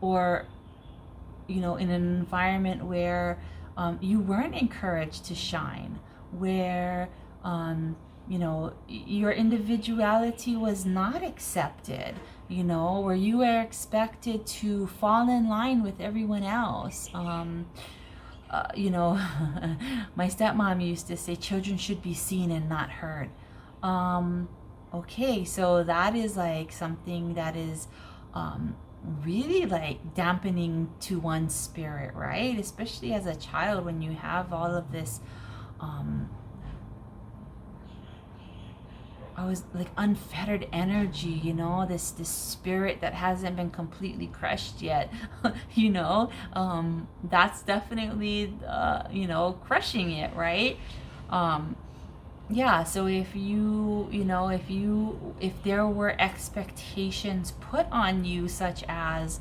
or in an environment where you weren't encouraged to shine, where your individuality was not accepted, where you were expected to fall in line with everyone else. My stepmom used to say children should be seen and not heard. Okay, so that is like something that is really like dampening to one's spirit, right? Especially as a child, when you have all of this I was like unfettered energy, this spirit that hasn't been completely crushed yet, that's definitely crushing it, right? Yeah, so if if there were expectations put on you, such as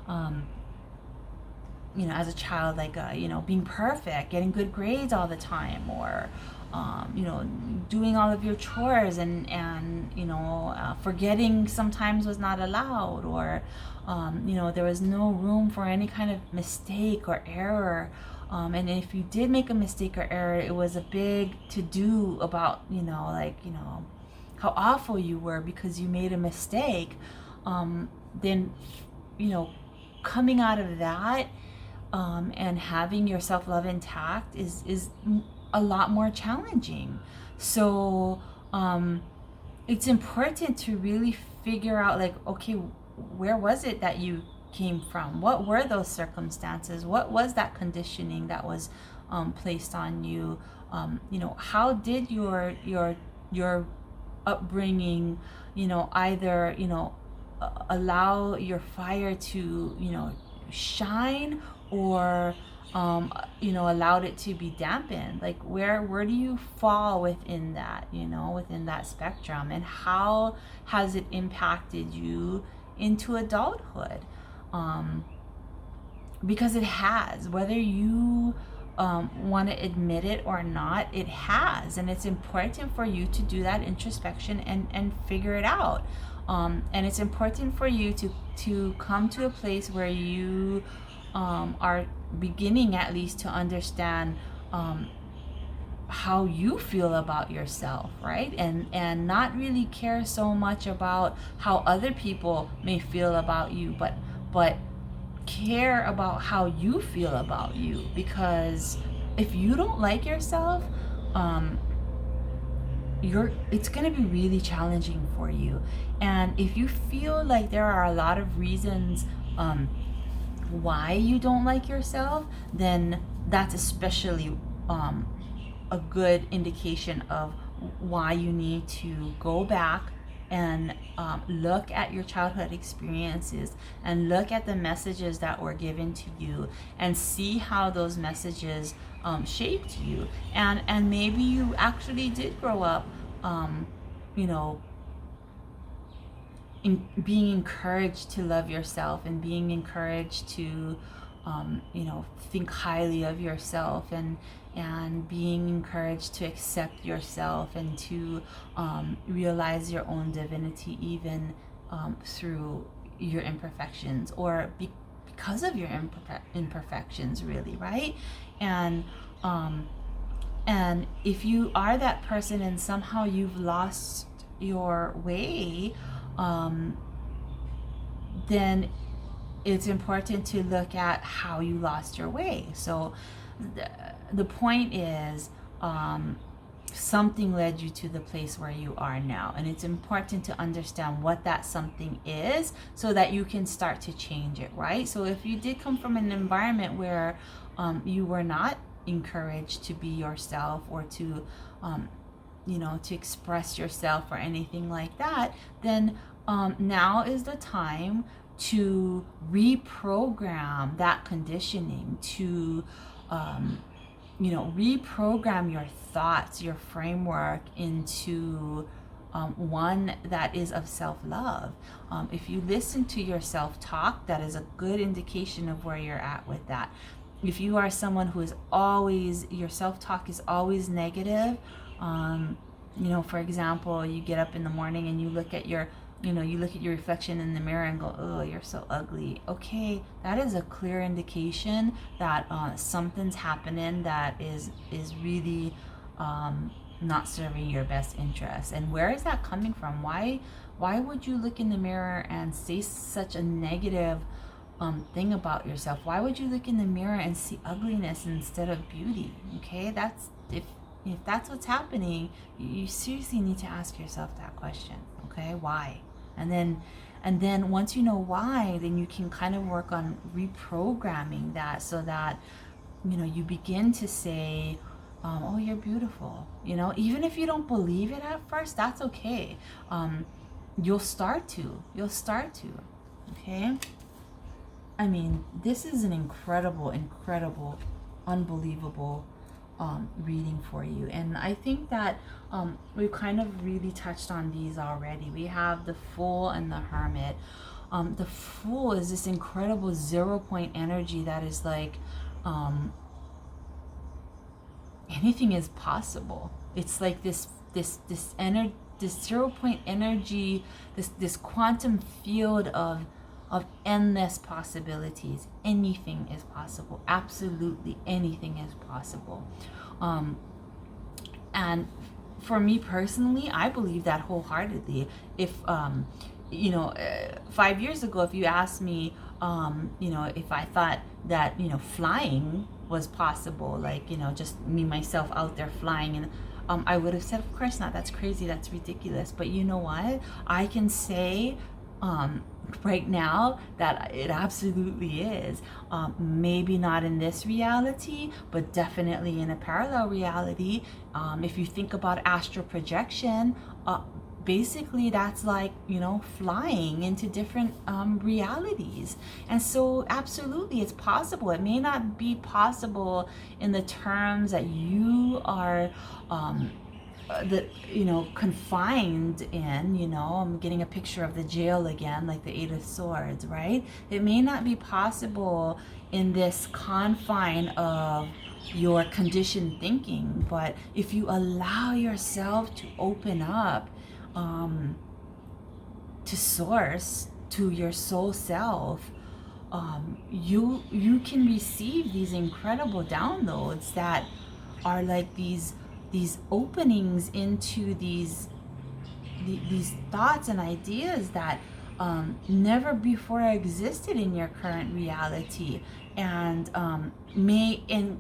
as a child, like being perfect, getting good grades all the time, or doing all of your chores, and forgetting sometimes was not allowed, or there was no room for any kind of mistake or error. And if you did make a mistake or error, it was a big to do about how awful you were because you made a mistake. Then coming out of that, and having your self-love intact is a lot more challenging. So it's important to really figure out, like, okay, where was it that you came from? What were those circumstances? What was that conditioning that was placed on you? How did your upbringing either allow your fire to shine, or allowed it to be dampened? Like, where do you fall within that, within that spectrum, and how has it impacted you into adulthood? Because it has, whether you want to admit it or not, it has, and it's important for you to do that introspection and figure it out. And it's important for you to come to a place where you are beginning at least to understand how you feel about yourself, right? And not really care so much about how other people may feel about you, but care about how you feel about you. Because if you don't like yourself, it's going to be really challenging for you. And if you feel like there are a lot of reasons why you don't like yourself, then that's especially a good indication of why you need to go back and look at your childhood experiences and look at the messages that were given to you and see how those messages shaped you. And maybe you actually did grow up being encouraged to love yourself, and being encouraged to think highly of yourself, and being encouraged to accept yourself, and to realize your own divinity, even through your imperfections, or because of your imperfections, really, right? And if you are that person and somehow you've lost your way, then it's important to look at how you lost your way. So the point is, something led you to the place where you are now, and it's important to understand what that something is so that you can start to change it, right? So if you did come from an environment where you were not encouraged to be yourself, or to to express yourself or anything like that, then now is the time to reprogram that conditioning, to reprogram your thoughts, your framework into one that is of self-love. If you listen to your self-talk, that is a good indication of where you're at with that. If you are someone who is always, your self-talk is always negative, for example, you get up in the morning and you look at your you know, you look at your reflection in the mirror and go, oh, you're so ugly. Okay, that is a clear indication that something's happening that is really not serving your best interest. And where is that coming from? Why would you look in the mirror and say such a negative thing about yourself? Why would you look in the mirror and see ugliness instead of beauty? Okay, that's if that's what's happening, you seriously need to ask yourself that question. Okay, why? And then once you know why, then you can kind of work on reprogramming that, so that, you know, you begin to say, oh, you're beautiful. You know, even if you don't believe it at first, that's okay. You'll start to. Okay. I mean, this is an incredible, unbelievable reading for you. And I think that we've kind of really touched on these already. We have the Fool and the Hermit. The Fool is this incredible 0 point energy that is like, anything is possible. It's like this 0 point energy, this quantum field of endless possibilities. Anything is possible. Absolutely anything is possible. And for me personally, I believe that wholeheartedly. If 5 years ago, if you asked me, if I thought that, flying was possible, like, just me, myself out there flying, and I would have said, of course not, that's crazy, that's ridiculous. But you know what? I can say right now that it absolutely is. Maybe not in this reality, but definitely in a parallel reality. If you think about astral projection, basically that's like, flying into different realities. And so absolutely it's possible. It may not be possible in the terms that you are confined in. I'm getting a picture of the jail again, like the Eight of Swords, right? It may not be possible in this confine of your conditioned thinking, but if you allow yourself to open up to source, to your soul self, you can receive these incredible downloads that are like these openings into these thoughts and ideas that never before existed in your current reality. And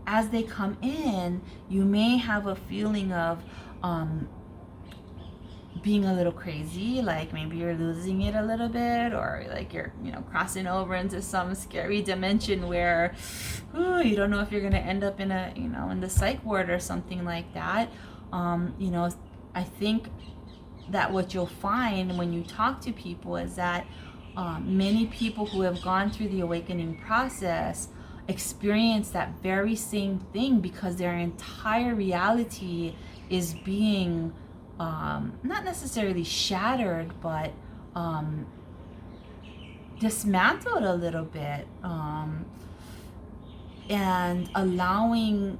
as they come in, you may have a feeling of being a little crazy, like maybe you're losing it a little bit, or like you're crossing over into some scary dimension where you don't know if you're going to end up in a in the psych ward or something like that. I think that what you'll find when you talk to people is that many people who have gone through the awakening process experience that very same thing, because their entire reality is being not necessarily shattered, but dismantled a little bit, and allowing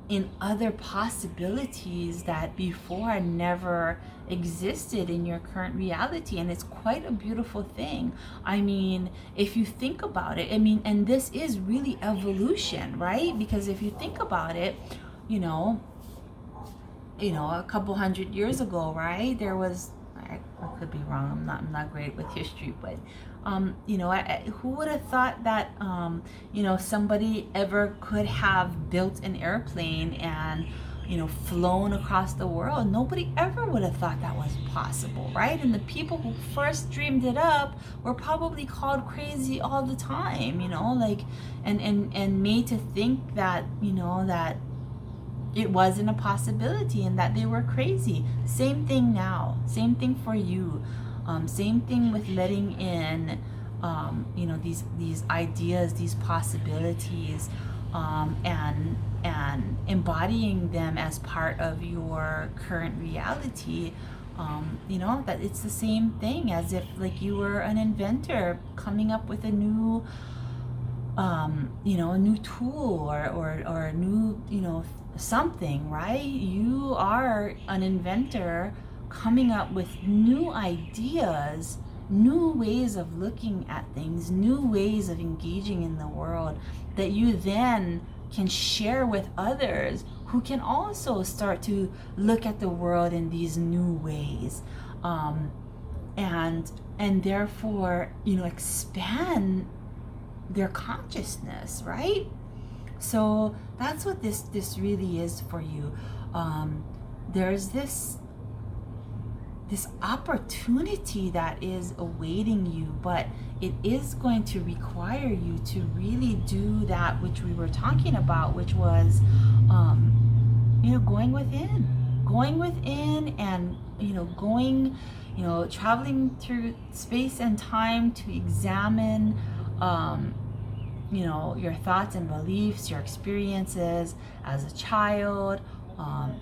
in other possibilities that before never existed in your current reality. And it's quite a beautiful thing. I mean, if you think about it, and this is really evolution, right? Because if you think about it, a couple hundred years ago, right, there was, I could be wrong, I'm not great with history, but who would have thought that somebody ever could have built an airplane and flown across the world? Nobody ever would have thought that was possible, right? And the people who first dreamed it up were probably called crazy all the time, and made to think that that it wasn't a possibility and that they were crazy. Same thing now. Same thing for you. Same thing with letting in, these ideas, these possibilities, and embodying them as part of your current reality. That it's the same thing as if like you were an inventor coming up with a new, a new tool or a new, something, right? You are an inventor coming up with new ideas, new ways of looking at things, new ways of engaging in the world that you then can share with others who can also start to look at the world in these new ways, and therefore, you know, expand their consciousness, right? So that's what this really is for you. There's this opportunity that is awaiting you, but it is going to require you to really do that which we were talking about, which was, you know, going within and, you know, going, you know, traveling through space and time to examine, you know, your thoughts and beliefs, your experiences as a child,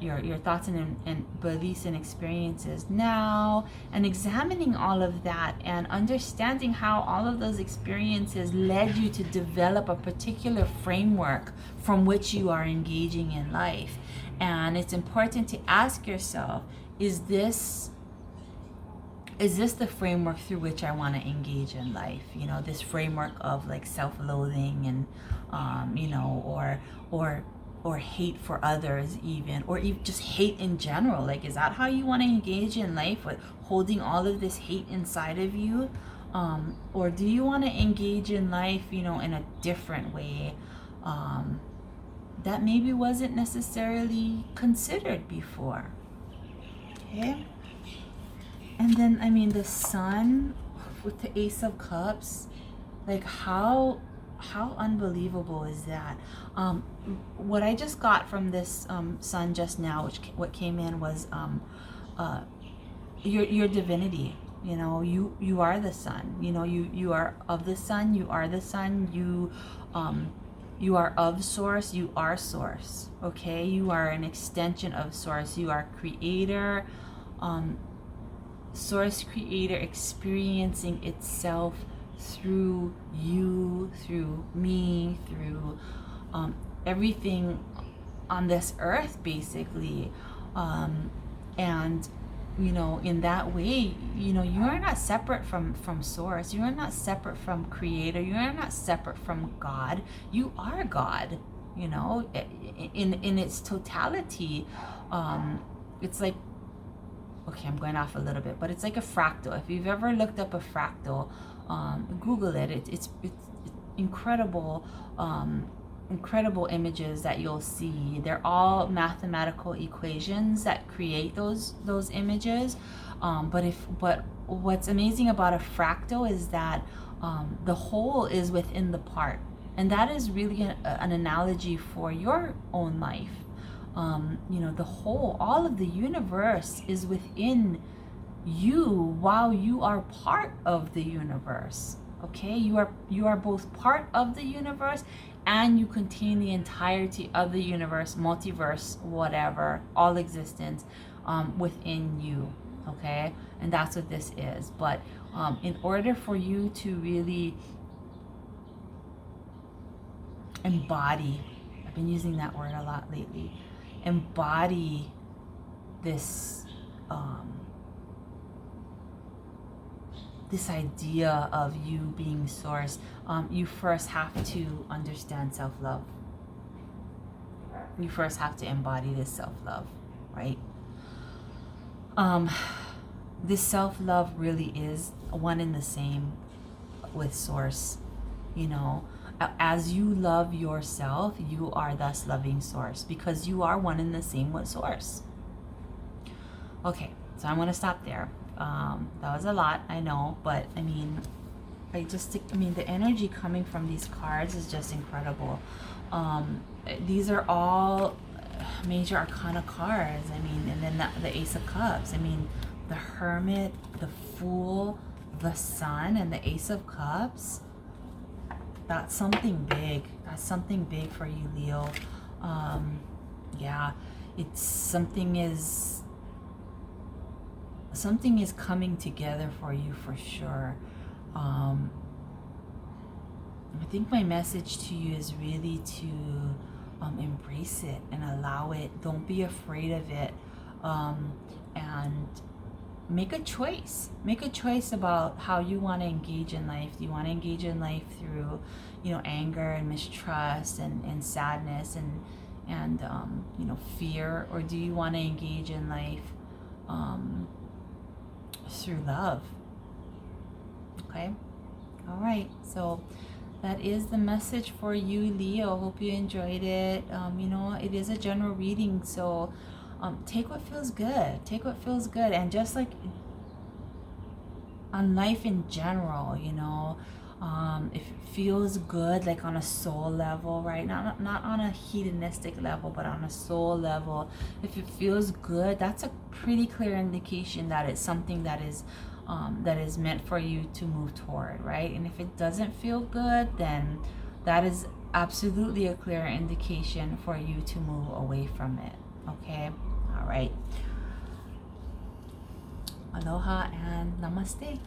your thoughts and beliefs and experiences now, and examining all of that and understanding how all of those experiences led you to develop a particular framework from which you are engaging in life. And it's important to ask yourself, is this the framework through which I want to engage in life? You know, this framework of like self-loathing and, you know, or hate for others even, or even just hate in general. Like, is that how you want to engage in life, with holding all of this hate inside of you? Or do you want to engage in life, you know, in a different way, that maybe wasn't necessarily considered before? Okay. And then, I mean, the sun with the Ace of Cups, like how unbelievable is that? What I just got from this sun just now, what came in was your divinity. You know, you are the sun. You know, you are of the sun. You are the sun. You are of source. You are source. Okay, you are an extension of source. You are creator. Source creator experiencing itself through you, through me, through everything on this earth, basically. And, you know, in that way, you know, you are not separate from source. You are not separate from creator. You are not separate from God. You are God, you know, in its totality. It's like, okay, I'm going off a little bit, but it's like a fractal. If you've ever looked up a fractal, Google it. It's incredible, incredible images that you'll see. They're all mathematical equations that create those images. But what's amazing about a fractal is that the whole is within the part, and that is really an analogy for your own life. You know, the whole, all of the universe is within you while you are part of the universe. Okay, you are both part of the universe and you contain the entirety of the universe, multiverse, whatever, all existence within you. Okay, and that's what this is. But in order for you to really embody, I've been using that word a lot lately, embody this this idea of you being source, you first have to understand self-love. You first have to embody this self-love, right? This self-love really is one and the same with source. You know, as you love yourself, you are thus loving source, because you are one and the same with source. Okay, so I'm going to stop there. That was a lot, I know, but I mean, the energy coming from these cards is just incredible. These are all major arcana cards. I mean, and then the Ace of Cups. I mean, the Hermit, the Fool, the Sun, and the Ace of Cups. That's something big. That's something big for you, Leo. Yeah, it's something is coming together for you for sure. I think my message to you is really to embrace it and allow it. Don't be afraid of it, and make a choice. Make a choice about how you want to engage in life. Do you want to engage in life through, anger and mistrust and sadness and fear, or do you want to engage in life through love? Okay. All right. So that is the message for you, Leo. Hope you enjoyed it. It is a general reading, so take what feels good. Take what feels good. And just like on life in general, if it feels good, like on a soul level, right? Not on a hedonistic level, but on a soul level. If it feels good, that's a pretty clear indication that it's something that is meant for you to move toward, right? And if it doesn't feel good, then that is absolutely a clear indication for you to move away from it. Okay? All right. Aloha and namaste.